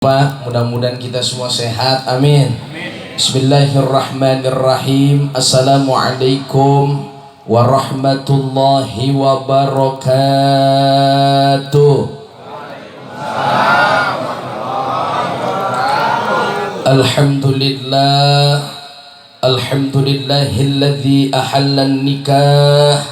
Pak, mudah-mudahan kita semua sehat, amin. Bismillahirrahmanirrahim. Assalamualaikum warahmatullahi wabarakatuh. Alhamdulillah, alhamdulillahilladzi ahallan nikah.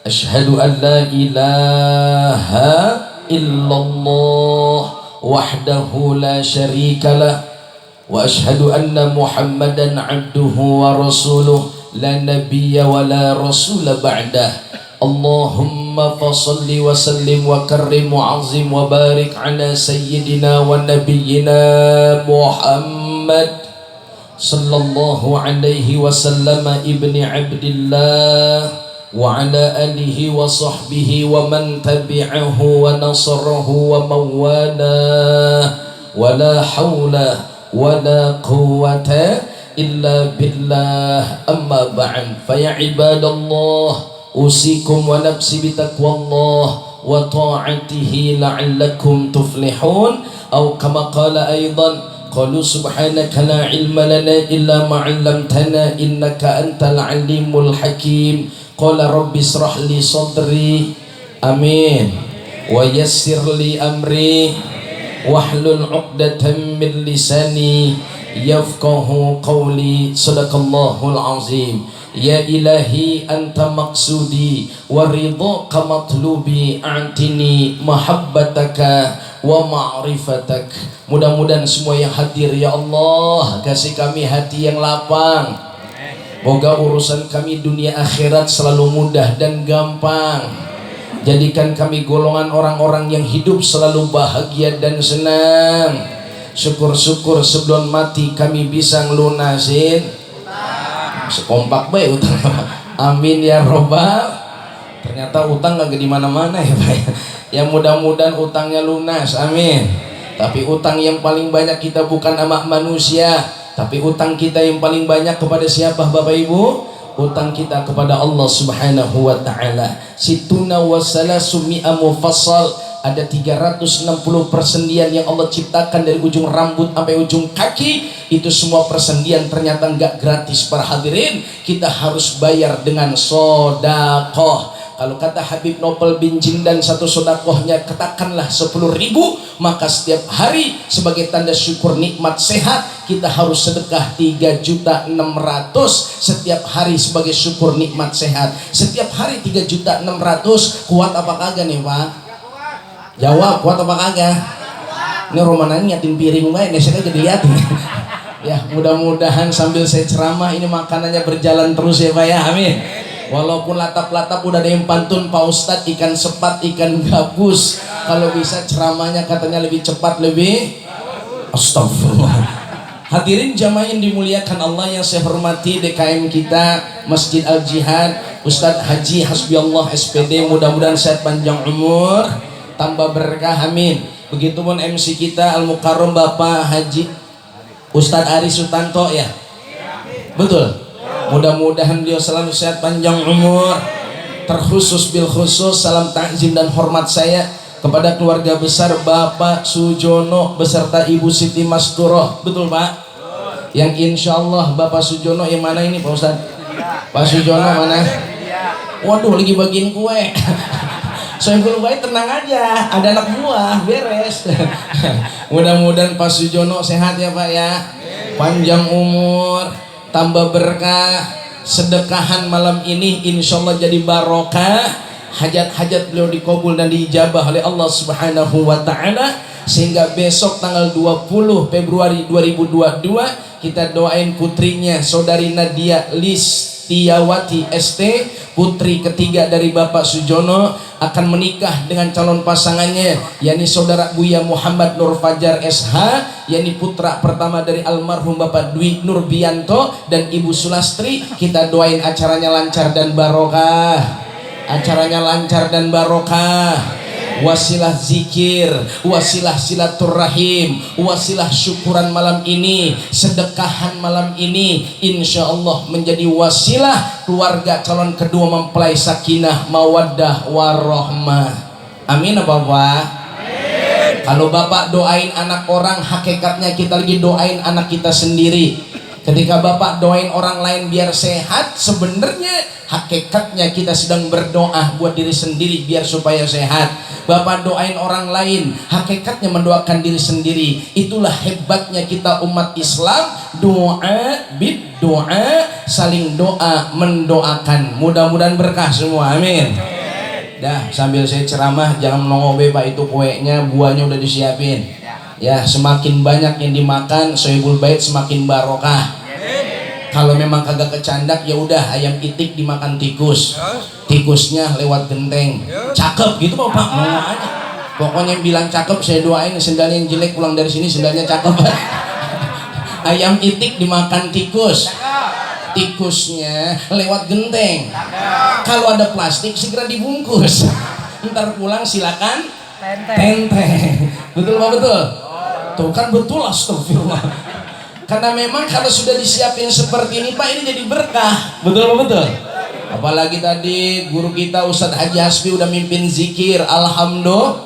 Ashhadu an la ilaha illallah wahdahu la syarika lah wa ashhadu anna muhammadan abduhu wa rasuluh la nabiyya wa la rasula ba'dah. Allahumma fasalli wa sallim wa karrim wa azim wa barik ala sayyidina wa nabiyyina Muhammad sallallahu alaihi wasallam ibni abdillah wa ala alihi wa sahbihi wa man tabi'ahu wa nasarahu wa mawala wa la hawla wa la quwwata illa billah. Amma ba'd, fa ya ibadallah, usikum wa nafsi bitaqwallah wa ta'atihi la'allakum tuflihun. Atau kama qala aidan, qalu subhanaka la ilma lana illa ma 'allamtana innaka antal alimul hakim. Qala rabbi israh li sadri, amin, wa yassir li amri wahlul 'uqdatam min lisani yafqahu qawli. Sadaqallahul azim. Ya ilahi anta maqsudi wa ridhaka matlubi, a'tini mahabbataka wa ma'rifatak. Mudah-mudahan semua yang hadir ya Allah kasih kami hati yang lapang. Moga urusan kami dunia akhirat selalu mudah dan gampang. Jadikan kami golongan orang-orang yang hidup selalu bahagia dan senang. Syukur-syukur sebelum mati kami bisa ngelunasin sekompak baik utang. Amin ya robbal. Ternyata utang gak di mana-mana ya Pak. Ya mudah-mudahan utangnya lunas, amin. Tapi utang yang paling banyak kita bukan sama manusia, tapi utang kita yang paling banyak kepada siapa Bapak Ibu? Utang kita kepada Allah Subhanahu wa taala. Situna wa salasu mi'a mufassal, ada 360 persendian yang Allah ciptakan dari ujung rambut sampai ujung kaki. Itu semua persendian ternyata enggak gratis para hadirin. Kita harus bayar dengan sedekah. Kalau kata Habib Nopal bin Jindan, satu sodakohnya katakanlah 10.000, maka setiap hari sebagai tanda syukur nikmat sehat kita harus sedekah 3.600.000 setiap hari sebagai syukur nikmat sehat. Setiap hari 3.600.000. Kuat apa kagak nih Pak? Jawab, kuat apa kagak? Ini romanan nyatin piring baik, nih saya jadi liatin. Ya mudah-mudahan sambil saya ceramah ini makanannya berjalan terus ya Pak ya, amin. Walaupun latap-latap udah ada yang pantun Pak Ustadz, ikan sepat, ikan gabus. Kalau bisa ceramahnya katanya lebih cepat, lebih astagfirullah. Hadirin jamaah yang dimuliakan Allah yang saya hormati, DKM kita Masjid Al Jihad, Ustadz Haji Hasbiallah SPD, mudah-mudahan sehat panjang umur, tambah berkah, amin. Begitupun MC kita Al Mukarram Bapak Haji Ustadz Ari Sutanto ya, betul. Mudah-mudahan beliau selalu sehat panjang umur. Terkhusus bil khusus salam takzim dan hormat saya kepada keluarga besar Bapak Sujono beserta Ibu Siti Masturoh, betul Pak? Yang insya Allah Bapak Sujono yang mana ini Pak Ustad? Pak Sujono mana? Waduh lagi bagiin kue. Soalnya baik tenang aja, ada anak buah beres. Mudah-mudahan Pak Sujono sehat ya Pak ya, panjang umur, tambah berkah. Sedekahan malam ini insya Allah jadi barokah. Hajat-hajat beliau dikabul dan diijabah oleh Allah Subhanahu wa ta'ala. Sehingga besok tanggal 20 Februari 2022 kita doain putrinya saudari Nadia Listiawati ST, putri ketiga dari Bapak Sujono, akan menikah dengan calon pasangannya yakni saudara Buya Muhammad Nur Fajar SH, yakni putra pertama dari almarhum Bapak Dwi Nurbianto dan Ibu Sulastri. Kita doain acaranya lancar dan barokah, acaranya lancar dan barokah. Wasilah zikir, wasilah silaturahim, wasilah syukuran malam ini, sedekahan malam ini, insya Allah menjadi wasilah keluarga calon kedua mempelai sakinah mawaddah warahmah. Amin apa Pak? Amin. Kalau bapak doain anak orang, hakikatnya kita lagi doain anak kita sendiri. Ketika bapak doain orang lain biar sehat, sebenarnya hakikatnya kita sedang berdoa buat diri sendiri biar supaya sehat. Bapak doain orang lain, hakikatnya mendoakan diri sendiri. Itulah hebatnya kita umat Islam, doa bid doa, saling doa mendoakan. Mudah-mudahan berkah semua, amin. Dah, sambil saya ceramah jangan mengobe pak, itu kuenya buahnya udah disiapin. Ya, semakin banyak yang dimakan Sohibul Bait semakin barokah. Kalau memang kagak kecandak ya udah ayam itik dimakan tikus. Tikusnya lewat genteng. Cakep gitu pak, mau aja. Pokoknya yang bilang cakep saya doain, sendalnya yang jelek pulang dari sini sendalnya cakep. Ayam itik dimakan tikus. Tikusnya lewat genteng. Kalau ada plastik segera dibungkus. Ntar pulang silakan tenteng. Betul pak, betul? Tuh kan betul, astagfirullah. Karena memang kalau sudah disiapin seperti ini pak, ini jadi berkah. Betul pak, betul? Apalagi tadi guru kita Ustadz Haji Hasbi udah mimpin zikir, alhamdulillah.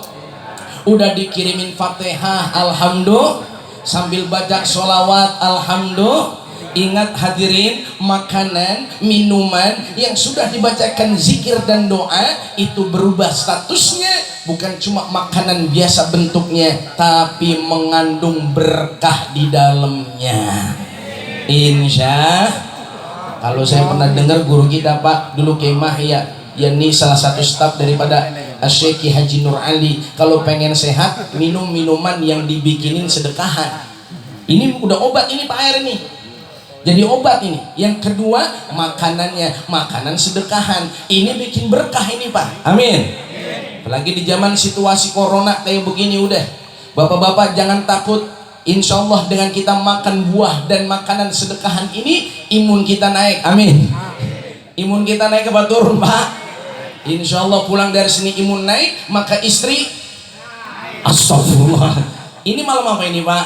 Udah dikirimin Fatihah, alhamdulillah. Sambil baca sholawat, alhamdulillah. Ingat hadirin, makanan, minuman yang sudah dibacakan zikir dan doa itu berubah statusnya, bukan cuma makanan biasa bentuknya, tapi mengandung berkah di dalamnya. Insya. Kalau saya pernah dengar guru kita pak dulu Kemah ya, ini salah satu staf daripada Syekh Haji Nur Ali, kalau pengen sehat minum minuman yang dibikinin sedekahan. Ini udah obat ini pak, air ini jadi obat ini. Yang kedua makanannya makanan sedekahan, ini bikin berkah ini pak, amin. Apalagi di zaman situasi corona kayak begini, udah bapak-bapak jangan takut. Insya Allah dengan kita makan buah dan makanan sedekahan ini imun kita naik, amin. Imun kita naik apa turun pak? Insya Allah pulang dari sini imun naik, maka istri astagfirullah. Ini malam apa ini pak?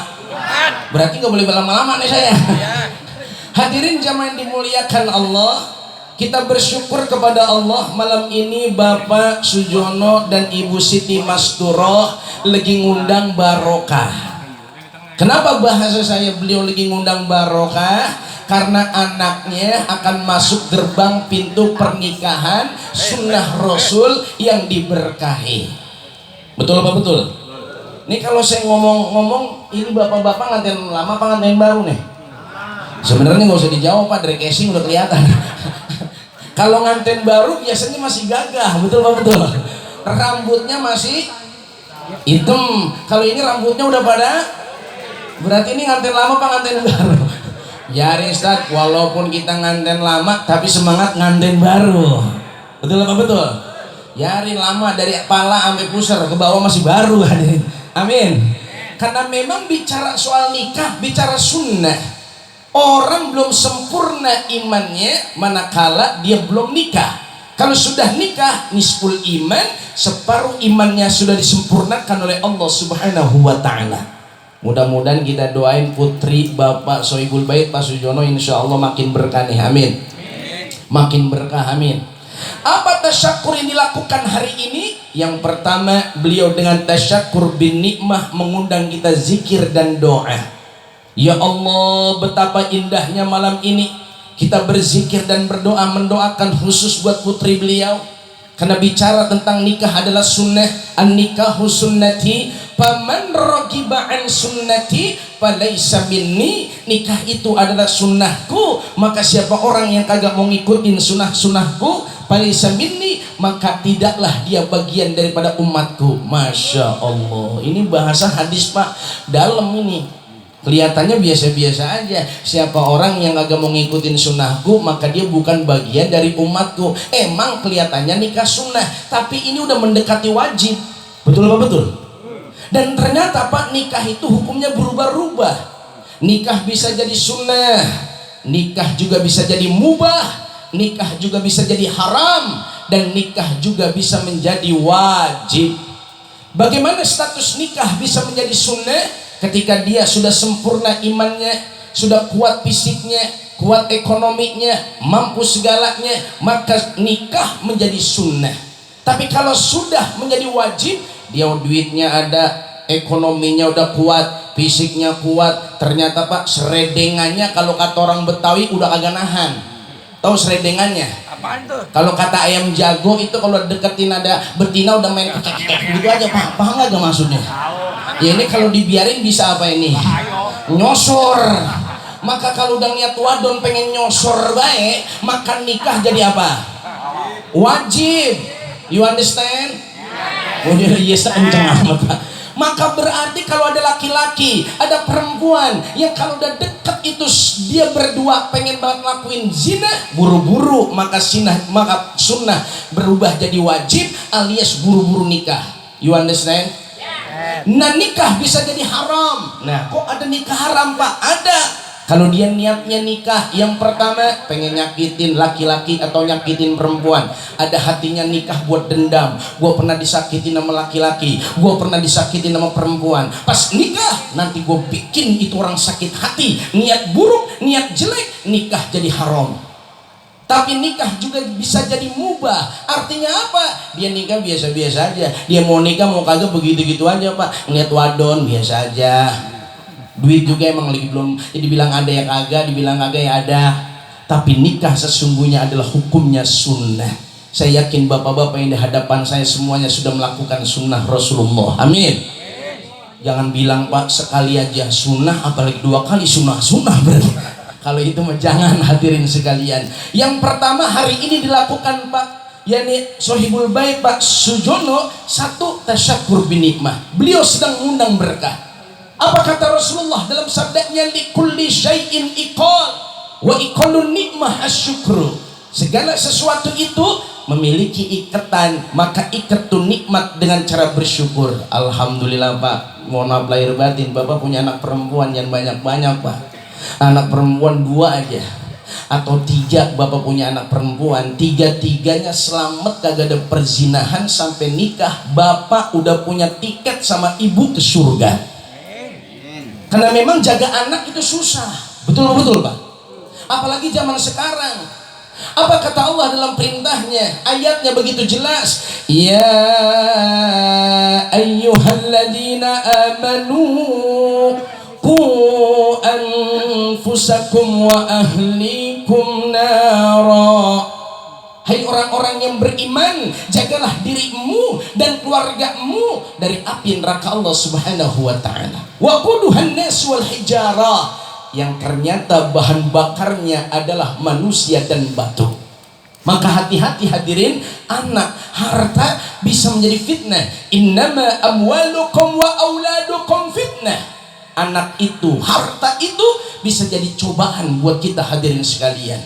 Berarti nggak boleh berlama-lama nih saya. Hadirin jamaah yang dimuliakan Allah, kita bersyukur kepada Allah malam ini Bapak Sujono dan Ibu Siti Masturoh lagi ngundang barokah. Kenapa bahasa saya beliau lagi ngundang barokah? Karena anaknya akan masuk gerbang pintu pernikahan sunnah Rasul yang diberkahi. Betul apa betul? Ini kalau saya ngomong-ngomong, ini bapak-bapak nganten lama apa nganten baru nih? Sebenarnya nggak usah dijawab pak, dari casing udah kelihatan. Kalau nganten baru biasanya masih gagah, betul pak, betul? Rambutnya masih hitam. Kalau ini rambutnya udah pada, berarti ini nganten lama apa nganten baru? Ya Ustaz, walaupun kita nganten lama tapi semangat nganten baru. Betul apa betul? Yari lama dari kepala sampai pusar ke bawah masih baru, hadirin. Amin. Karena memang bicara soal nikah, bicara sunnah. Orang belum sempurna imannya manakala dia belum nikah. Kalau sudah nikah, nisful iman, separuh imannya sudah disempurnakan oleh Allah Subhanahu wa taala. Mudah-mudahan kita doain putri Bapak Sohibul Bait Pak Sujono, insya Allah makin berkah nih, amin. Makin berkah, amin. Apa tasyakur yang dilakukan hari ini? Yang pertama, beliau dengan tasyakur bin nikmah mengundang kita zikir dan doa. Ya Allah, betapa indahnya malam ini kita berzikir dan berdoa, mendoakan khusus buat putri beliau. Karena bicara tentang nikah adalah sunnah. An-nikahu sunnati faman ragiba an sunnati falaysa minni. Nikah itu adalah sunnahku, maka siapa orang yang kagak mau ngikutin sunnahku falaysa minni, maka tidaklah dia bagian daripada umatku. Masya Allah, ini bahasa hadis pak, dalam ini. Kelihatannya biasa-biasa aja. Siapa orang yang agak mau ngikutin sunnahku, maka dia bukan bagian dari umatku. Emang kelihatannya nikah sunnah, tapi ini udah mendekati wajib. Betul apa betul? Dan ternyata pak, nikah itu hukumnya berubah-ubah. Nikah bisa jadi sunnah, nikah juga bisa jadi mubah, nikah juga bisa jadi haram, dan nikah juga bisa menjadi wajib. Bagaimana status nikah bisa menjadi sunnah? Ketika dia sudah sempurna imannya, sudah kuat fisiknya, kuat ekonominya, mampu segalanya, maka nikah menjadi sunnah. Tapi kalau sudah menjadi wajib, dia duitnya ada, ekonominya udah kuat, fisiknya kuat, ternyata Pak seredengannya kalau kata orang Betawi udah kagak nahan. Tahu seredengannya? Apaan tuh? Kalau kata ayam jago itu kalau deketin ada betina udah main kekek gitu aja Pak. Paham nggak maksudnya? Ya ini kalau dibiarin bisa apa ini? Nyosor. Maka kalau udah niat wadon pengen nyosor baik, maka nikah jadi apa? Wajib. You understand? Oh dia yes kenceng amat Pak. Maka berarti kalau ada laki-laki, ada perempuan yang kalau udah deket itu dia berdua pengen banget lakuin zina, buru-buru maka sunnah berubah jadi wajib alias buru-buru nikah. You understand? Nah nikah bisa jadi haram. Nah kok ada nikah haram Pak? Ada. Kalau dia niatnya nikah, yang pertama pengen nyakitin laki-laki atau nyakitin perempuan, ada hatinya nikah buat dendam. Gue pernah disakitin sama laki-laki, gue pernah disakitin sama perempuan. Pas nikah nanti gue bikin itu orang sakit hati. Niat buruk, niat jelek, nikah jadi haram. Tapi nikah juga bisa jadi mubah. Artinya apa? Dia nikah biasa-biasa aja. Dia mau nikah mau kagak begitu-gitu aja Pak. Niat wadon biasa aja. Duit juga emang lagi belum, dibilang ada yang kagak, dibilang kagak ya ada. Tapi nikah sesungguhnya adalah hukumnya sunnah. Saya yakin bapak-bapak yang di hadapan saya semuanya sudah melakukan sunnah Rasulullah. Amin. Jangan bilang Pak sekali aja sunnah, apalagi 2 kali sunnah berarti. Kalau itu mah jangan, hadirin sekalian. Yang pertama hari ini dilakukan Pak, yakni Sohibul Bait Pak Sujono, satu tasyakur binikmah. Beliau sedang mengundang berkah. Apa kata Rasulullah dalam sabdanya, likulli syai'in iqal wa iqalun nikmah asyukru. Segala sesuatu itu memiliki ikatan, maka ikat tuh nikmat dengan cara bersyukur. Alhamdulillah Pak, mohon maaf lahir batin, Bapak punya anak perempuan yang banyak-banyak Pak. Anak perempuan 2 aja atau 3, Bapak punya anak perempuan, 3-tiganya selamat, kagak ada perzinahan sampai nikah. Bapak udah punya tiket sama ibu ke surga. Karena memang jaga anak itu susah. Betul Pak. Apalagi zaman sekarang. Apa kata Allah dalam perintahnya? Ayatnya begitu jelas. Ya ayyuhalladzina amanu qu anfusakum wa ahlikum nara. Hai orang-orang yang beriman, jagalah dirimu dan keluargamu dari api neraka Allah Subhanahu wa taala. Wa quduhan nas wal hijarah, yang ternyata bahan bakarnya adalah manusia dan batu. Maka hati-hati hadirin, anak, harta bisa menjadi fitnah. Innama amwalukum wa auladukum fitnah. Anak itu, harta itu bisa jadi cobaan buat kita hadirin sekalian.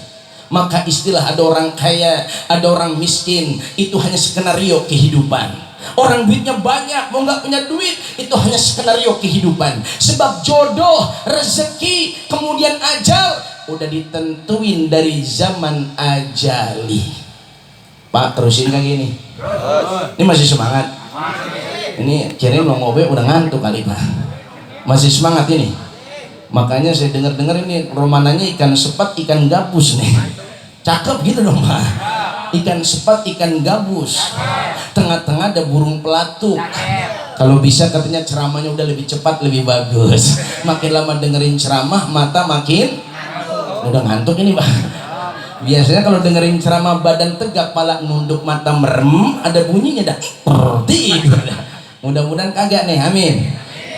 Maka istilah ada orang kaya, ada orang miskin, itu hanya skenario kehidupan. Orang duitnya banyak, mau nggak punya duit, itu hanya skenario kehidupan. Sebab jodoh, rezeki, kemudian ajal udah ditentuin dari zaman ajali. Pak terusin kayak gini. Ini masih semangat. Ini kirain mau ngobrol udah ngantuk kali Pak. Masih semangat ini. Makanya saya dengar-dengar ini romananya ikan sepat, ikan gabus nih. Cakep gitu dong Pak. Ikan sepat, ikan gabus. Tengah-tengah ada burung pelatuk. Kalau bisa katanya ceramahnya udah lebih cepat, lebih bagus. Makin lama dengerin ceramah, mata makin udah ngantuk ini Pak. Biasanya kalau dengerin ceramah badan tegak, kepala nunduk, mata merem, ada bunyinya dah. Mudah-mudahan kagak nih, amin.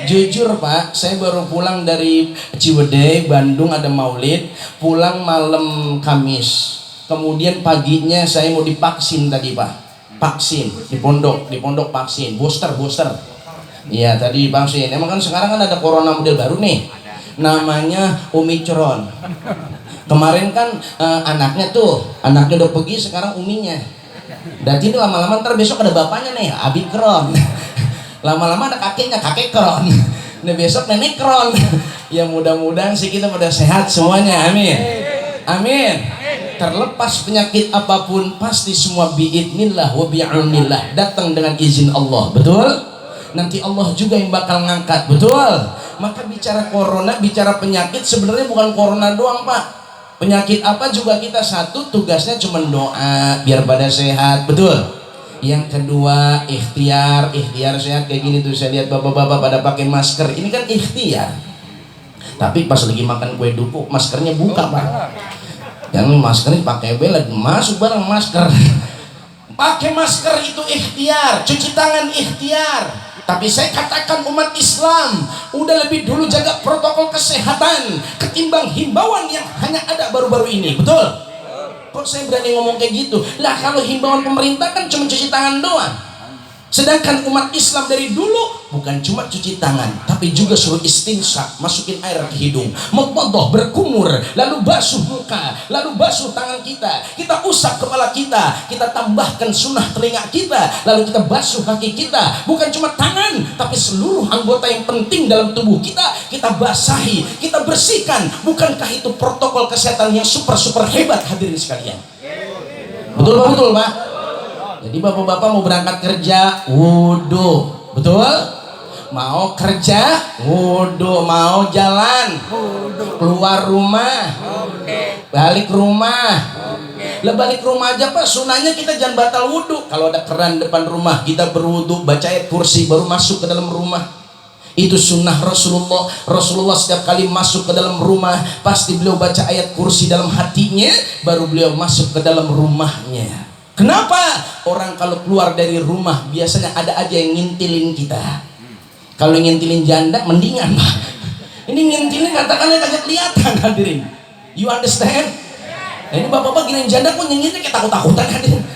Jujur Pak, saya baru pulang dari Ciwidey, Bandung ada maulid, pulang malam Kamis. Kemudian paginya saya mau divaksin tadi Pak. Vaksin di pondok vaksin, booster. Iya tadi vaksin. Emang kan sekarang kan ada corona model baru nih. Namanya Omicron. Kemarin kan anaknya udah pergi, sekarang uminya. Berarti ini lama-lama ntar besok ada bapaknya nih, Abikron. Lama-lama ada kakeknya, kakek kron. Nah besok nenek kron. Ya mudah-mudahan sih kita pada sehat semuanya, amin. Amin. Terlepas penyakit apapun, pasti semua biidnillah wa bi'aunillah, datang dengan izin Allah, betul? Nanti Allah juga yang bakal ngangkat, betul? Maka bicara corona, bicara penyakit, sebenarnya bukan corona doang Pak. Penyakit apa juga kita satu tugasnya cuma doa biar pada sehat, betul? Yang kedua ikhtiar sehat kayak gini tuh, saya lihat bapak-bapak pada pakai masker, ini kan ikhtiar. Tapi pas lagi makan kue duku maskernya buka pak, jangan maskernya pakai belet masuk bareng masker. Pakai masker itu ikhtiar, cuci tangan ikhtiar. Tapi saya katakan umat Islam udah lebih dulu jaga protokol kesehatan ketimbang himbauan yang hanya ada baru-baru ini, betul? Kok saya berani ngomong kayak gitu? Lah kalau himbauan pemerintah kan cuma cuci tangan doang. Sedangkan umat Islam dari dulu bukan cuma cuci tangan, tapi juga suruh istinsyak, masukin air ke hidung, mudmadah, berkumur, lalu basuh muka, lalu basuh tangan kita, kita usap kepala kita, kita tambahkan sunnah telinga kita, lalu kita basuh kaki kita. Bukan cuma tangan, tapi seluruh anggota yang penting dalam tubuh kita, kita basahi, kita bersihkan. Bukankah itu protokol kesehatan yang super hebat, hadirin sekalian? Betul Pak? Jadi bapak-bapak mau berangkat kerja wudhu, betul? Mau kerja wudhu, mau jalan keluar rumah, balik rumah. Lah balik rumah aja pak, sunahnya kita jangan batal wudhu. Kalau ada keran depan rumah kita berwudhu, baca ayat kursi baru masuk ke dalam rumah. Itu sunnah Rasulullah. Rasulullah setiap kali masuk ke dalam rumah pasti beliau baca ayat kursi dalam hatinya, baru beliau masuk ke dalam rumahnya. Kenapa? Orang kalau keluar dari rumah biasanya ada aja yang ngintilin kita. Kalau ngintilin janda mendingan pak. Ini ngintilin katakannya kagak kelihatan, hadirin. You understand? Nah, ini bapak-bapak gini janda pun ngintilin kayak takut-takutan, hadirin.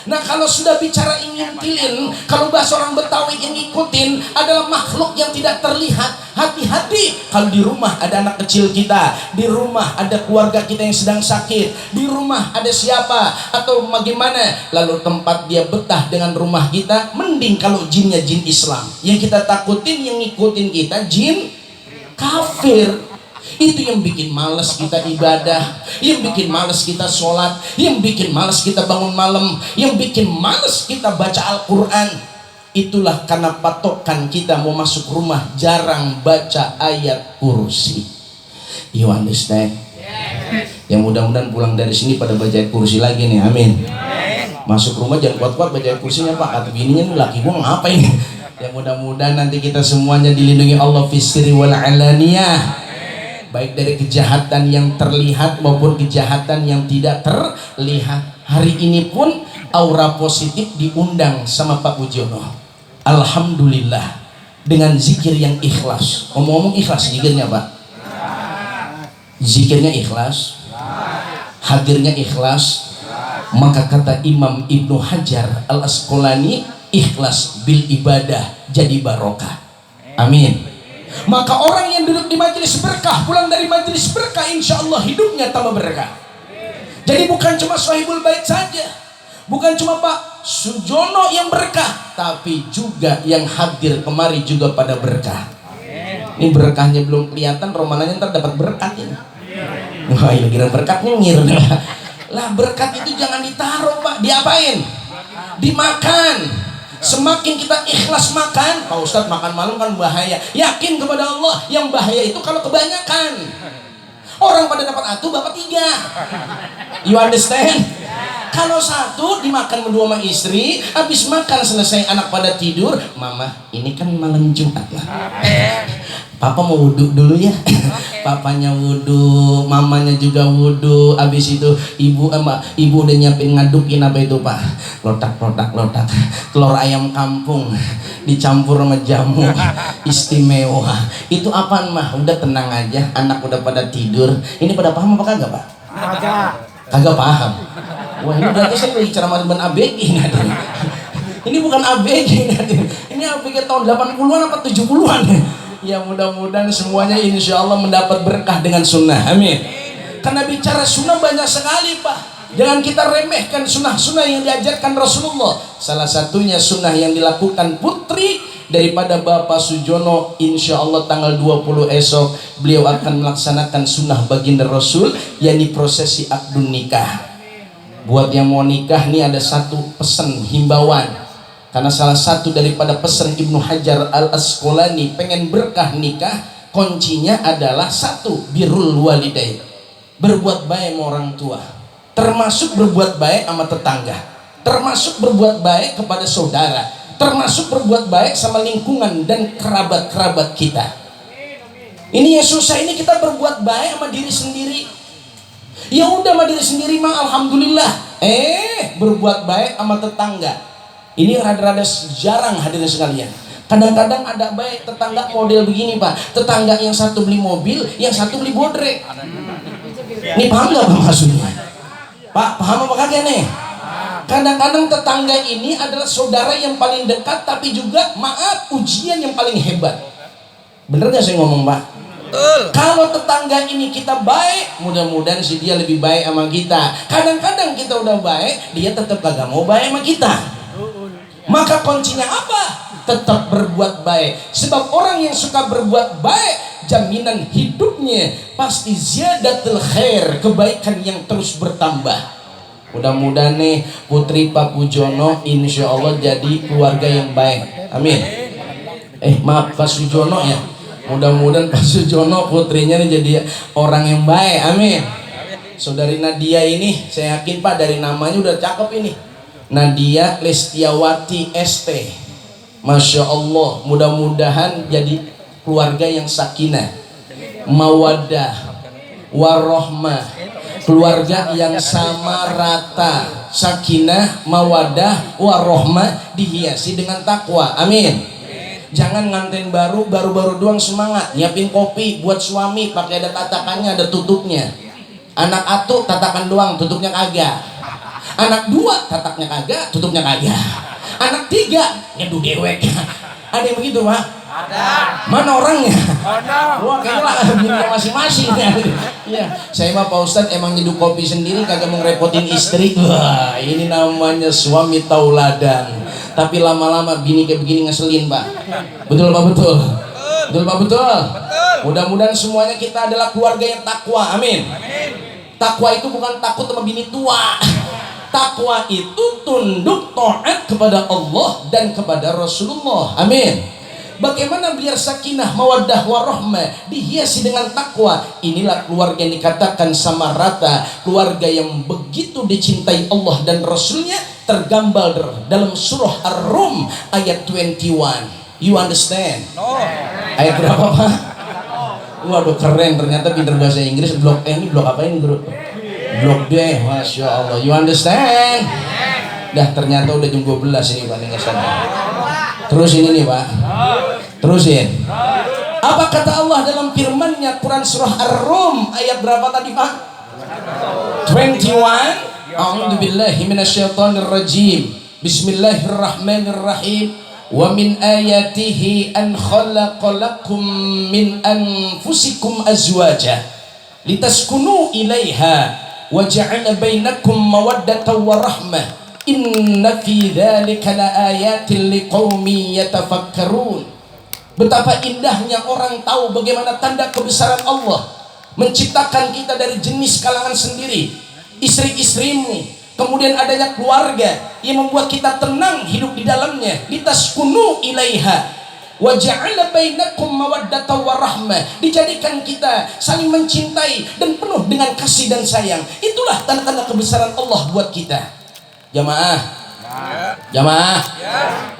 Nah kalau sudah bicara ngintilin, kalau bahasa orang Betawi yang ngikutin adalah makhluk yang tidak terlihat. Hati-hati kalau di rumah ada anak kecil kita, di rumah ada keluarga kita yang sedang sakit, di rumah ada siapa atau bagaimana, lalu tempat dia betah dengan rumah kita. Mending kalau jinnya jin Islam, yang kita takutin yang ngikutin kita jin kafir. Itu yang bikin malas kita ibadah, yang bikin malas kita sholat, yang bikin malas kita bangun malam, yang bikin malas kita baca Al-Quran. Itulah karena patokan kita mau masuk rumah jarang baca ayat kursi. You understand? Yang mudah-mudahan pulang dari sini pada baca ayat kursi lagi nih, amin. Masuk rumah jangan kuat-kuat baca ayat kursinya pak, kata bininya nih laki gua ngapain. Yang mudah-mudahan nanti kita semuanya dilindungi Allah fisri wal alaniyah, baik dari kejahatan yang terlihat maupun kejahatan yang tidak terlihat. Hari ini pun aura positif diundang sama Pak Bujono. Alhamdulillah dengan zikir yang ikhlas. Ngomong-ngomong ikhlas zikirnya Pak? Zikirnya ikhlas, hadirnya ikhlas. Maka kata Imam Ibnu Hajar Al-Asqalani, ikhlas bil ibadah jadi barokah. Amin. Maka orang yang duduk di majelis berkah, pulang dari majelis berkah, insya Allah hidupnya tambah berkah. Jadi bukan cuma Sohibul Bait saja, bukan cuma Pak Sujono yang berkah, tapi juga yang hadir kemari juga pada berkah. Ini berkahnya belum kelihatan, romananya ntar dapat berkat ini. Wah, ya kira berkatnya ngir. Lah berkat itu jangan ditaruh Pak, diapain? Dimakan. Semakin kita ikhlas makan, Pak Ustadz makan malam kan bahaya. Yakin kepada Allah, yang bahaya itu kalau kebanyakan. Orang pada dapat atu, bapak 3. You understand? Kalau satu dimakan berdua sama istri, habis makan selesai anak pada tidur, mama ini kan malam Jumat lah. Papa mau wudhu dulu ya. Papanya wudhu, mamanya juga wudhu. Habis itu ibu udah nyiapin ngadukin apa itu Pak? Lotak telur ayam kampung dicampur sama jamu istimewa. Itu apaan mah? Udah tenang aja, anak udah pada tidur. Ini pada paham apa kagak Pak? Kagak paham. Wah ini berarti saya lagi ceramah dengan ABG. Ini bukan ABG. Ini ABG tahun 80-an apa 70-an. Ya mudah-mudahan semuanya insya Allah mendapat berkah dengan sunnah, amin. Karena bicara sunnah banyak sekali Pak. Jangan kita remehkan sunnah-sunnah yang diajarkan Rasulullah. Salah satunya sunnah yang dilakukan putri daripada Bapak Sujono, insya Allah tanggal 20 esok beliau akan melaksanakan sunnah baginda Rasul, yakni prosesi akdun nikah. Buat yang mau nikah nih ada satu pesan himbauan. Karena salah satu daripada pesan Ibnu Hajar Al-Asqalani pengen berkah nikah, kuncinya adalah satu, birrul walidain, berbuat baik sama orang tua, termasuk berbuat baik sama tetangga. termasuk berbuat baik kepada saudara, termasuk berbuat baik sama lingkungan dan kerabat-kerabat kita. Ini yang susah, ini kita berbuat baik sama diri sendiri. Ya udah sama diri sendiri mah alhamdulillah. Berbuat baik sama tetangga. Ini rada-rada jarang hadirin sekalian. Kadang-kadang ada baik tetangga model begini Pak. Tetangga yang satu beli mobil, yang satu beli bodrek. Ini paham gak Pak maksudnya? Pak, paham apa kagak nih? Kadang-kadang tetangga ini adalah saudara yang paling dekat, tapi juga maaf ujian yang paling hebat. Bener gak saya ngomong Pak? Kalau tetangga ini kita baik, mudah-mudahan sih dia lebih baik sama kita. Kadang-kadang kita udah baik, dia tetap kagak mau baik sama kita. Maka kuncinya apa? Tetap berbuat baik. Sebab orang yang suka berbuat baik, jaminan hidupnya pasti ziyadatul khair, kebaikan yang terus bertambah. Mudah-mudahan nih Putri Pak Pujono insya Allah jadi keluarga yang baik. Amin. Maaf Pak Sujono ya. Mudah-mudahan Pak Sujono putrinya nih jadi orang yang baik. Amin. Saudari Nadia ini saya yakin Pak dari namanya udah cakep ini. Nadia Lestiawati ST. Masya Allah, mudah-mudahan jadi keluarga yang sakinah, mawaddah, warohmah, keluarga yang sama rata, sakinah, mawaddah, warohmah, dihiasi dengan takwa. Amin. Jangan nganten baru doang semangat nyiapin kopi buat suami pakai ada tatakannya, ada tutupnya. Anak atu tatakan doang, tutupnya kagak. Anak dua tataknya kagak, tutupnya kagak. Anak tiga nyeduh dewek. Ada yang begitu Pak? Ada. Mana orangnya? Ada. Wah kayaknya lah bininya masing-masing. Ya, saya mah Pak Ustadz emang nyeduh kopi sendiri kagak mau ngerepotin istri. Wah ini namanya suami tauladan. Tapi lama-lama bini kayak begini ngeselin Pak. Betul Pak betul? Betul Pak betul? Mudah-mudahan semuanya kita adalah keluarga yang takwa. Amin. Takwa itu bukan takut sama bini tua. Takwa itu tunduk taat kepada Allah dan kepada Rasulullah. Amin. Bagaimana biar sakinah, mawaddah, warahmah dihiasi dengan takwa? Inilah keluarga yang dikatakan sama rata, keluarga yang begitu dicintai Allah dan Rasulnya, tergambar dalam surah Ar-Rum ayat 21. You understand? No. Ayat berapa Pak? Waduh keren, ternyata pinter bahasa Inggris. Blok ini blok apa ini bro? Blok D, Masya Allah. You understand? Dah ternyata udah jam 12 ini Pak, nih terus ini nih Pak, terusin. Apa kata Allah dalam firman-Nya Quran surah Ar-Rum ayat berapa tadi Pak? 21. A'udzu billahi minasyaitonir rajim. Bismillahirrahmanirrahim. Wa min ayatihi an khalaqalakum min anfusikum azwaja litaskunu ilaiha wa ja'ala bainakum mawaddatan wa rahmah inna fi dzalika laayatin liqaumin yatafakkarun. Betapa indahnya orang tahu bagaimana tanda kebesaran Allah menciptakan kita dari jenis kalangan sendiri, istri-istrimu, kemudian adanya keluarga yang membuat kita tenang hidup di dalamnya, litaskunu ilaiha wa ja'ala bainakum mawaddatan wa rahmah, dijadikan kita saling mencintai dan penuh dengan kasih dan sayang. Itulah tanda-tanda kebesaran Allah buat kita. Jamaah, jamaah,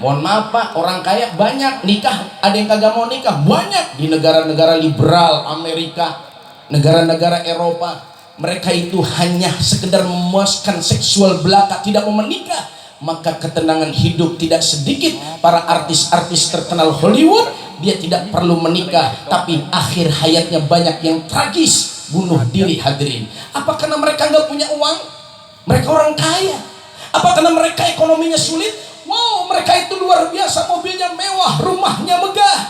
mohon maaf Pak, orang kaya banyak nikah, ada yang kagak mau nikah banyak di negara-negara liberal Amerika, negara-negara Eropa. Mereka itu hanya sekedar memuaskan seksual belaka, tidak mau menikah. Maka ketenangan hidup tidak sedikit para artis-artis terkenal Hollywood, dia tidak perlu menikah, tapi akhir hayatnya banyak yang tragis, bunuh diri hadirin. Apa karena mereka nggak punya uang? Mereka orang kaya. Apa karena mereka ekonominya sulit? Wow, mereka itu luar biasa, mobilnya mewah, rumahnya megah.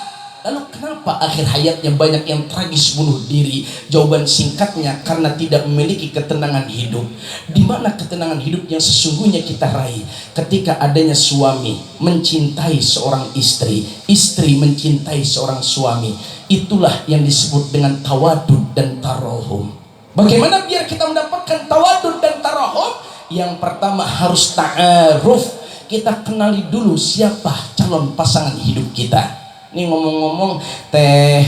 Lalu kenapa akhir hayatnya banyak yang tragis bunuh diri? Jawaban singkatnya karena tidak memiliki ketenangan hidup. Di mana ketenangan hidup yang sesungguhnya kita raih? Ketika adanya suami mencintai seorang istri, istri mencintai seorang suami. Itulah yang disebut dengan tawadud dan tarahum. Bagaimana biar kita mendapatkan tawadud dan tarahum? Yang pertama harus ta'aruf. Kita kenali dulu siapa calon pasangan hidup kita. Ini ngomong-ngomong Teh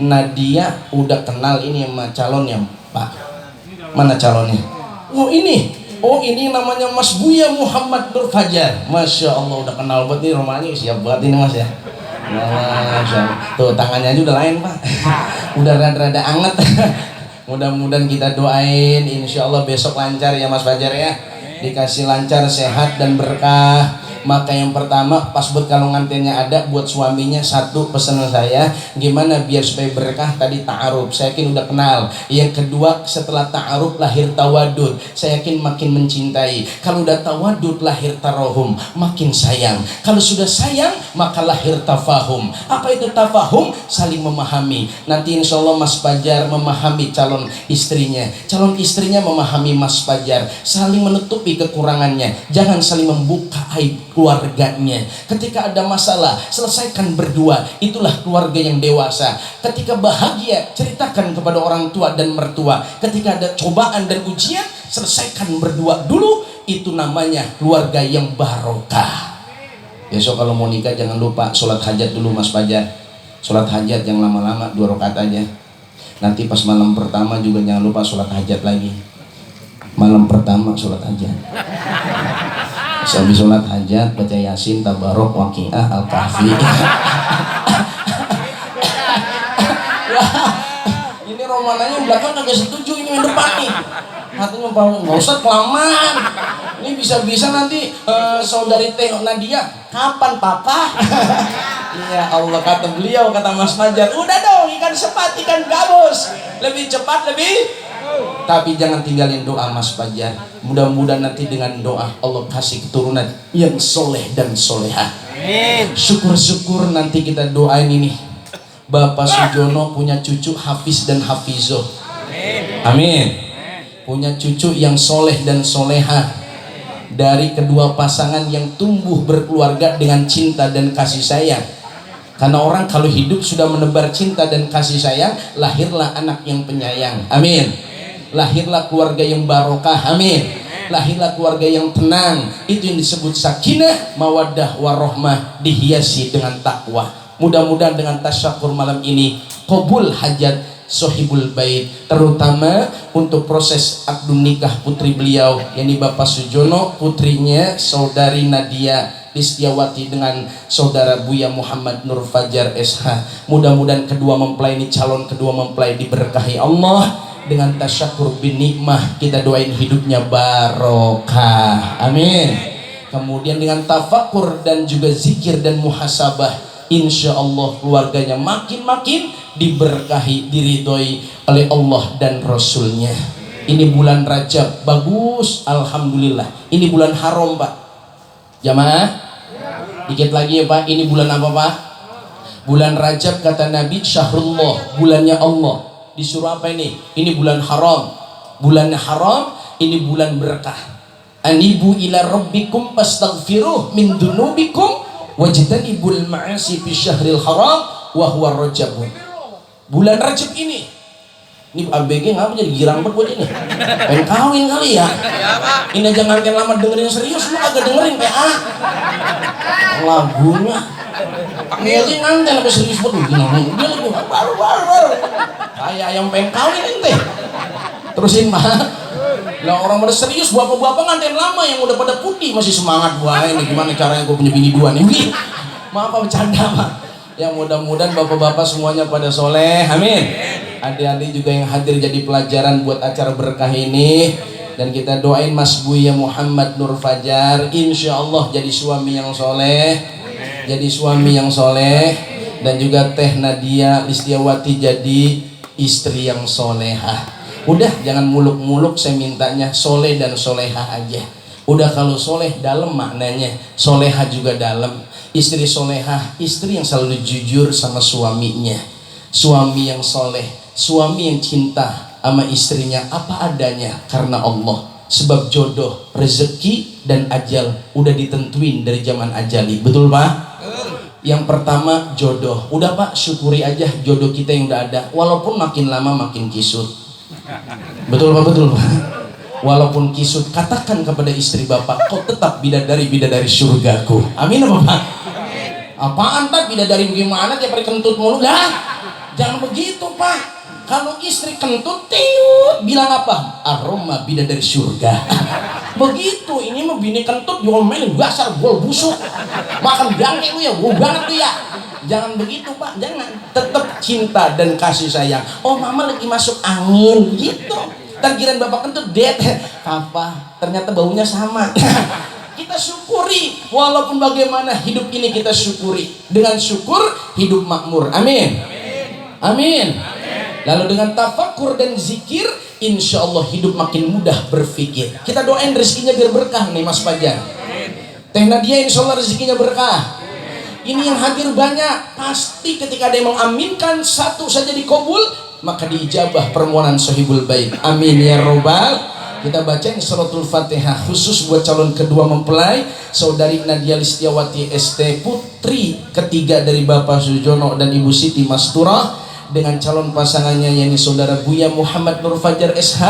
Nadia udah kenal ini sama calonnya Pak. Mana calonnya? Oh ini Oh ini namanya Mas Buya Muhammad Nur Fajar. Masya Allah udah kenal banget nih rumahnya, siap banget ini Mas ya. Masya Allah. Tuh tangannya aja udah lain Pak. Udah rada-rada anget. Mudah-mudahan kita doain insya Allah besok lancar ya Mas Fajar ya. Dikasih lancar, sehat dan berkah. Maka yang pertama pas buat kalau ngantennya ada buat suaminya, satu pesanan saya gimana biar supaya berkah tadi ta'aruf, saya yakin udah kenal. Yang kedua setelah ta'aruf lahir tawadud, saya yakin makin mencintai. Kalau udah tawadud lahir tarohum, makin sayang. Kalau sudah sayang maka lahir tafahum. Apa itu tafahum? Saling memahami. Nanti insya Allah Mas Fajar memahami calon istrinya memahami Mas Fajar, saling menutupi kekurangannya, jangan saling membuka aib keluarganya. Ketika ada masalah selesaikan berdua, itulah keluarga yang dewasa. Ketika bahagia ceritakan kepada orang tua dan mertua. Ketika ada cobaan dan ujian selesaikan berdua dulu, itu namanya keluarga yang barokah. Besok kalau mau nikah jangan lupa sholat hajat dulu Mas Fajar. Sholat hajat yang lama-lama 2 rakaat aja. Nanti pas malam pertama juga jangan lupa sholat hajat lagi. Malam pertama sholat hajat. Habis sholat hajat baca Yasin, Tabarok, Waqiah, Al-Kahfi. Ini romananya belakang kagak setuju, ini yang depan nih. Katanya nggak usah kelamaan. Ini bisa-bisa nanti saudari Teh Nadia, kapan papa? Ya Allah, kata beliau, kata Mas Fajar, udah dong ikan sepat, ikan gabus, lebih cepat lebih. Tapi jangan tinggalin doa Mas Fajar. Mudah-mudahan nanti dengan doa Allah kasih keturunan yang soleh dan solehah. Syukur-syukur nanti kita doain ini Bapak Sujono punya cucu Hafiz dan Hafizoh. Amin. Punya cucu yang soleh dan solehah, dari kedua pasangan yang tumbuh berkeluarga dengan cinta dan kasih sayang. Karena orang kalau hidup sudah menebar cinta dan kasih sayang, lahirlah anak yang penyayang. Amin. Lahirlah keluarga yang barokah. Amin. Lahirlah keluarga yang tenang. Itu yang disebut sakinah, mawaddah, warohmah, dihiasi dengan takwa. Mudah-mudahan dengan tasyakur malam ini qabul hajat sohibul bait, terutama untuk proses akad nikah putri beliau, yakni Bapak Sujono, putrinya saudari Nadia Listiawati dengan saudara Buya Muhammad Nur Fajar SH. Mudah-mudahan kedua mempelai ini, calon kedua mempelai diberkahi Allah. Dengan tasyakur bin nikmah kita doain hidupnya barokah. Amin. Kemudian dengan tafakur dan juga zikir dan muhasabah, insya Allah keluarganya makin-makin diberkahi, diridhoi oleh Allah dan Rasulnya. Ini bulan Rajab, bagus, alhamdulillah. Ini bulan haram Pak. Jamaah, dikit lagi ya Pak. Ini bulan apa Pak? Bulan Rajab kata Nabi syahrullah, bulannya Allah. Disuruh apa ini? Ini bulan haram. Bulan haram, ini bulan berkah. Anibu ila rabbikum fastaghfiruh min dunubikum wajtanibul ma'asi fi syahril haram wa huwa Rajabun. Bulan Rajab ini ABG ngapa jadi girang banget buat ini? Pengen kawin kali ya? Ini aja nganten lama dengerin serius, lu agak dengerin PA lagunya. Ini aja nganten apa serius banget dia lagi baru kayak yang pengen kawin ente. Terusin mah. Lah orang pada serius, bapak-bapak nganten lama yang udah pada putih masih semangat. Wah ini gimana caranya gue punya bini 2 nih? Maaf bercanda mah. Yang mudah-mudahan bapak-bapak semuanya pada soleh. Amin. Adik-adik juga yang hadir jadi pelajaran buat acara berkah ini. Dan kita doain Mas Buya Muhammad Nur Fajar, insya Allah jadi suami yang soleh, jadi suami yang soleh. Dan juga Teh Nadia Listiawati jadi istri yang solehah. Udah jangan muluk-muluk, saya mintanya soleh dan solehah aja. Udah kalau soleh dalam maknanya, solehah juga dalam. Istri solehah, istri yang selalu jujur sama suaminya. Suami yang soleh, suami yang cinta sama istrinya apa adanya karena Allah. Sebab jodoh, rezeki dan ajal udah ditentuin dari zaman ajali. Betul Pak? Yang pertama jodoh. Udah Pak, syukuri aja jodoh kita yang udah ada. Walaupun makin lama makin kisut. Betul Pak? Betul Pak? Walaupun kisut, katakan kepada istri Bapak, kau tetap bidadari surgaku. Amin apa Pak? Apaan Pak? Bidadari bagaimana? Tiap hari kentut mulu. Dah, jangan begitu Pak. Kalau istri kentut, tiut, bilang apa? Aroma bidadari surga. Begitu, ini mah bini kentut diomelin, dasar gol busuk, makan bangke lu ya, gua banget lu ya. Jangan begitu Pak, jangan. Tetap cinta dan kasih sayang. Oh mama lagi masuk angin gitu. Terkira bapak kentut dead. Apa? Ternyata baunya sama. Kita syukuri, walaupun bagaimana hidup ini kita syukuri. Dengan syukur hidup makmur. Amin. Amin. Lalu dengan tafakur dan zikir, insya Allah hidup makin mudah berpikir. Kita doain rezekinya biar berkah nih Mas Fajar. Teh Nadia insya Allah rezekinya berkah. Ini yang hadir banyak, pasti ketika ada yang mengaminkan satu saja dikabul, maka diijabah permohonan sahibul bait. Amin ya robbal. Kita bacain suratul Fatihah khusus buat calon kedua mempelai saudari Nadia Listiawati ST, putri ketiga dari Bapak Sujono dan Ibu Siti Masturah, dengan calon pasangannya yakni saudara Buya Muhammad Nur Fajar SH,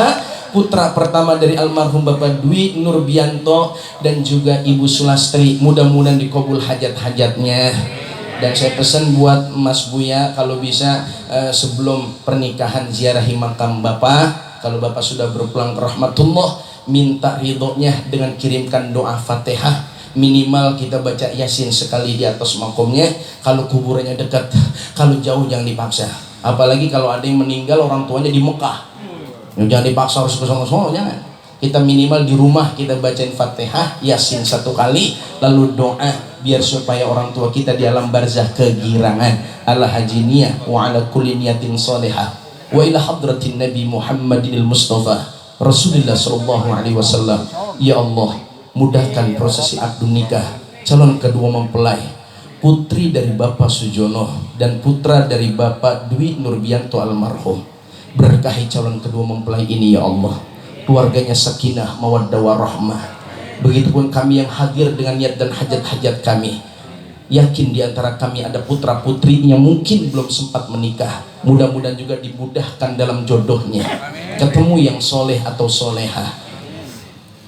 putra pertama dari almarhum Bapak Dwi Nurbianto dan juga Ibu Sulastri. Mudah-mudahan dikabul hajat-hajatnya. Dan saya pesan buat Mas Buya, kalau bisa sebelum pernikahan ziarahi makam Bapak. Kalau Bapak sudah berpulang ke rahmatullah, minta ridhonya dengan kirimkan doa Fatihah. Minimal kita baca Yasin sekali di atas makomnya. Kalau kuburannya dekat, kalau jauh jangan dipaksa. Apalagi kalau ada yang meninggal orang tuanya di Mekah, jangan dipaksa harus ke sono-sono, jangan. Kita minimal di rumah kita bacain Fatihah, Yasin satu kali, lalu doa biar supaya orang tua kita di alam barzah kegirangan. Ala hajiniyah wa ala kulli niyatin sholihah wa ila hadratin Nabi Muhammadinil Mustafa Rasulullah sallallahu alaihi wasallam. Ya Allah, mudahkan prosesi akad nikah calon kedua mempelai, putri dari Bapak Sujono dan putra dari Bapak Dwi Nurbianto almarhum. Berkahi calon kedua mempelai ini ya Allah, keluarganya sakinah mawaddah warahmah. Begitupun kami yang hadir dengan niat dan hajat-hajat kami. Yakin di antara kami ada putra putri yang mungkin belum sempat menikah, mudah-mudahan juga dimudahkan dalam jodohnya, ketemu yang soleh atau solehah,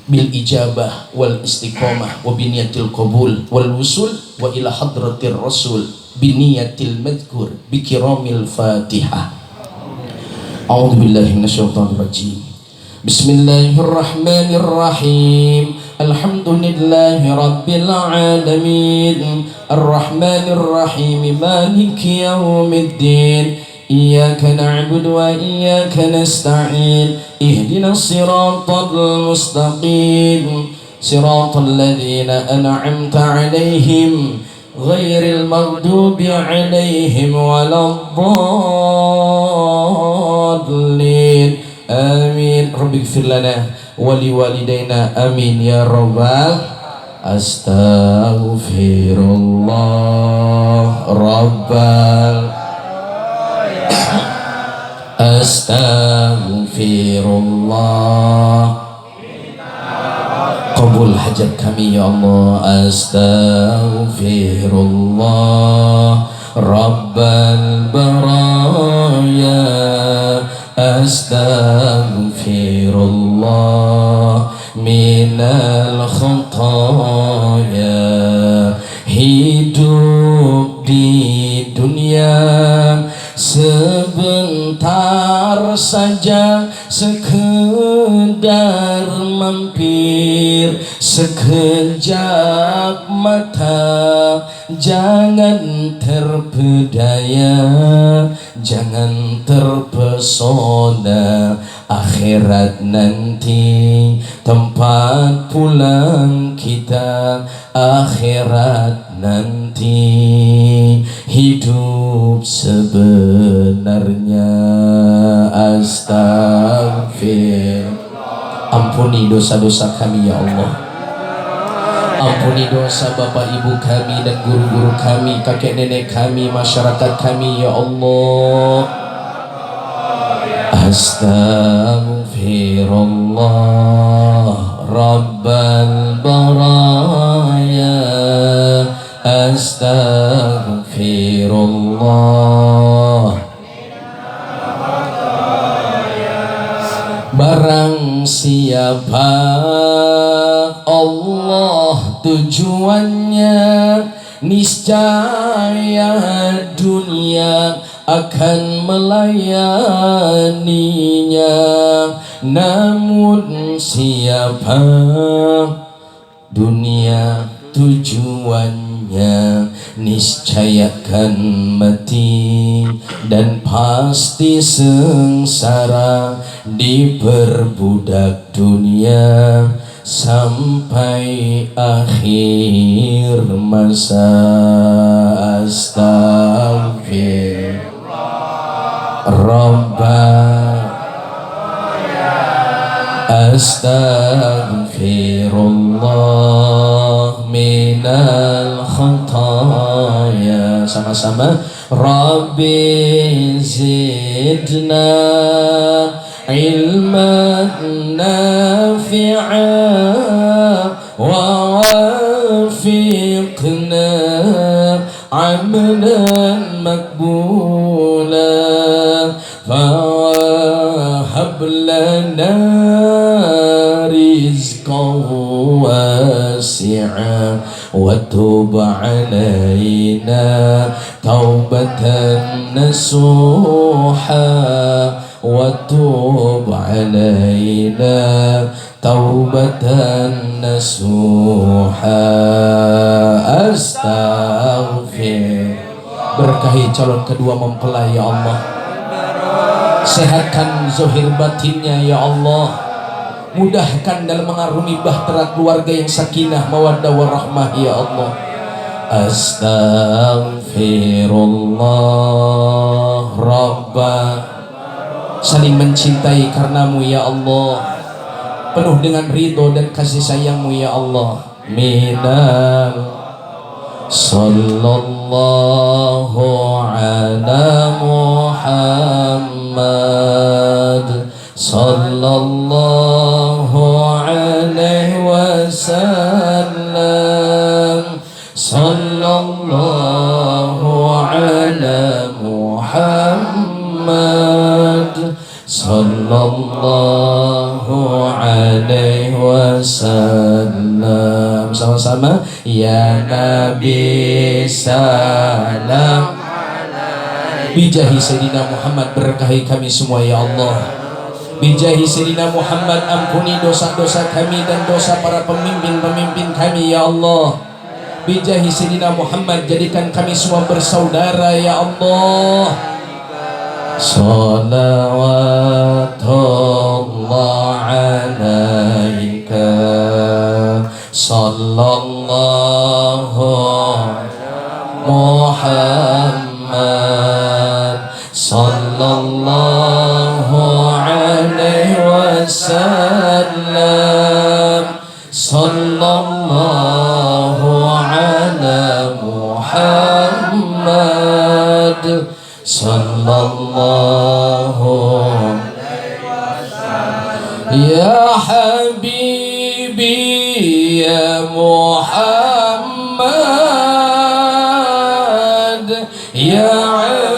bil ijabah wal istiqomah wa biniyatil qabul wal wusul wa ila hadratir rasul biniyatil madhkur bikiramil Fatihah. A'udzu billahi minasyaitonir rajim. Bismillahirrahmanirrahim. Alhamdulillahi rabbil alamin. Arrahmanir rahim. Maliki yaumiddin. Iyyaka na'budu wa iyyaka nasta'in. Ihdinas siratal mustaqim. Siratal ladzina an'amta 'alaihim ghairil maghdubi 'alaihim waladdallin. Amin. Rabbighfir lana wa liwalidayna. Amin ya rabbal. Astaghfirullah rabbal. Astaghfirullah. Qabul hajat kami ya Allah. Astaghfirullah rabbal baraya. Astaghfirullah minal khataya. Hidup di dunia sebentar saja, sekedar mampir sekejap mata. Jangan terpedaya, jangan terpesona. Akhirat nanti tempat pulang kita. Akhirat nanti hidup sebenarnya. Astagfir. Ampuni dosa-dosa kami ya Allah. Ampuni dosa bapak ibu kami dan guru-guru kami, kakek nenek kami, masyarakat kami ya Allah. Astaghfirullah rabbal baraya. Astaghfirullah. Barang siapa Allah tujuannya, niscaya dunia akan melayaninya. namun siapa dunia tujuannya, niscayakan mati dan pasti sengsara diperbudak dunia sampai akhir masa. Astagfirullah Astaghfirullah minal khataya. Sama-sama. Rabbi zidna ilman nafi'a wa wafiqna amalan makbula fahab lana rizqan wasi'a wa tub alaina taubatan nasuha wa tub alaina taubatan nasuha. Astaghfir. Berkahi calon kedua mempelai ya Allah, sehatkan zahir batinnya ya Allah, mudahkan dalam mengarungi bahtera keluarga yang sakinah mawaddah warahmah ya Allah. Astaghfirullah Rabba, saling mencintai karenamu ya Allah, penuh dengan ridho dan kasih sayangmu ya Allah. Minal sallallahu ala Muhammad sallallahu alaihi wasallam sallallahu ala Muhammad sallallahu alaihi wasallam. Sama-sama. Ya Nabi salam bijahi Sayyidina Muhammad, berkahi kami semua ya Allah. Bijahi Sayyidina Muhammad, ampuni dosa-dosa kami dan dosa para pemimpin-pemimpin kami ya Allah. Bijahi Sayyidina Muhammad, jadikan kami semua bersaudara ya Allah. Salawatullah alaika sallallahu Muhammad sallallahu alaihi wasallam sallallahu ala Muhammad sallallahu ya habibi ya Muhammad ya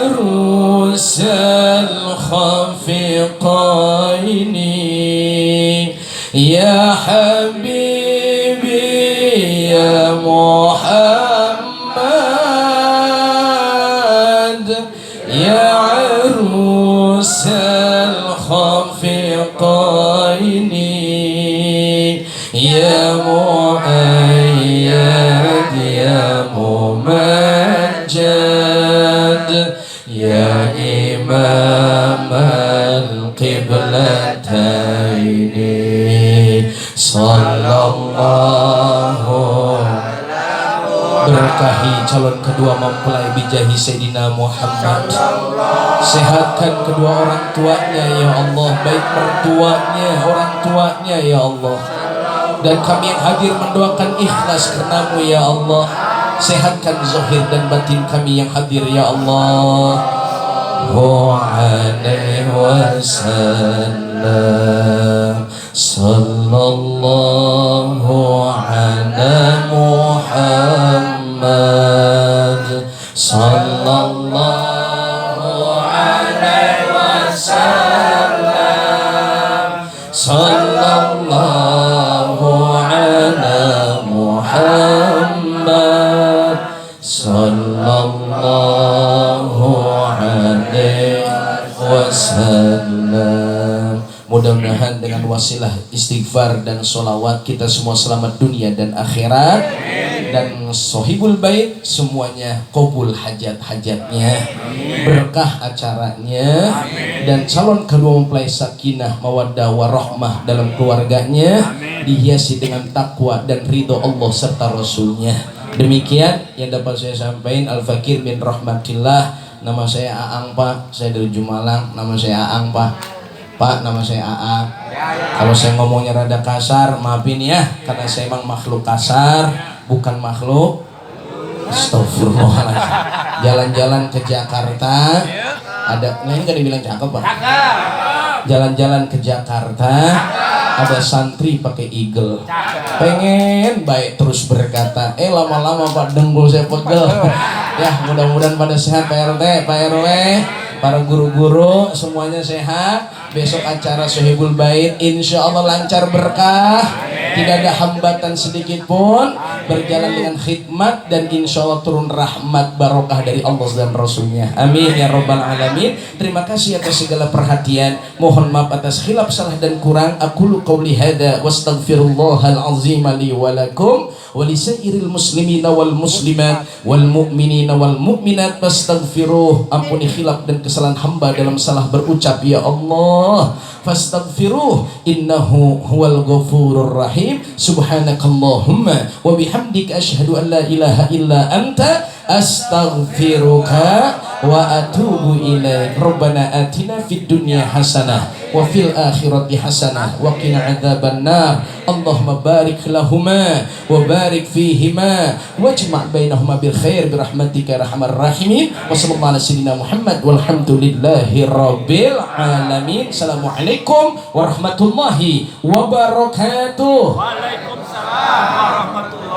arusal khafiqaini ya habibi ya Muhammad ya arusal khafiqaini ya mu'ayyad ya mumajjad ya imam al-qiblataini sallallahu. Berkahi calon kedua mempelai bijahi Sayyidina Muhammad, sehatkan kedua orang tuanya ya Allah, baik mertuanya, orang tuanya ya Allah, dan kami yang hadir mendoakan ikhlas karenamu ya Allah. Sehatkan zahir dan batin kami yang hadir ya Allah. Alaihi wasallam sallallahu ala Muhammad sallallahu alaihi wasallam sallallahu ala Muhammad sallallahu alaihi wasallam. Mudah-mudahan dengan wasilah istighfar dan sholawat kita semua selamat dunia dan akhirat. Dan sohibul bait semuanya qabul hajat-hajatnya, berkah acaranya. Dan calon kedua mempelai sakinah mawaddah warahmah dalam keluarganya, dihiasi dengan takwa dan ridho Allah serta Rasulnya. Demikian yang dapat saya sampaikan. Al-Fakir bin Rahmatillah. Nama saya Aang Pak, saya dari Jumalang. Nama saya Aang Pak. Pak, nama saya Aang. Kalau saya ngomongnya rada kasar, maafin ya, karena saya emang makhluk kasar, bukan makhluk. Astagfirullahaladzim. Jalan-jalan ke Jakarta, ada, nah ini gak dibilang cakep Pak. Jalan-jalan ke Jakarta, ada santri pakai eagle, pengen baik terus berkata, lama-lama Pak dengkul saya pegel. Ya mudah-mudahan pada sehat Pak RT, Pak RW, para guru-guru semuanya sehat. Besok acara Sohibul Bait insya Allah lancar berkah, tidak ada hambatan sedikit pun, berjalan dengan khidmat, dan insya Allah turun rahmat barokah dari Allah dan Rasulnya. Amin ya Rabbal Alamin. Terima kasih atas segala perhatian. Mohon maaf atas khilaf, salah dan kurang. Aqulu qawli hada wastaghfirullahal azim li wa lakum wa lisairil muslimina wal muslimat wal mu'minina wal mu'minat fastaghfiruh. Ampuni khilaf dan kesalahan hamba dalam salah berucap ya Allah, fastaghfiruh innahu huwal ghafurur rahim. Subhanakallahumma wa bihamdika asyhadu an la ilaha illa anta astaghfiruka wa atubu ilaik. Rabbana atina fid dunya hasanah wa fil akhirati hasanah wa qina adzabannar. Allahumma barik lahuma wa barik fihima wajma' bainahuma bil khair birahmatika arhamar rahimin. Wa sallallahu ala sayyidina Muhammad walhamdulillahi rabbil alamin. Assalamualaikum warahmatullahi wabarakatuh. Waalaikumsalam warahmatullahi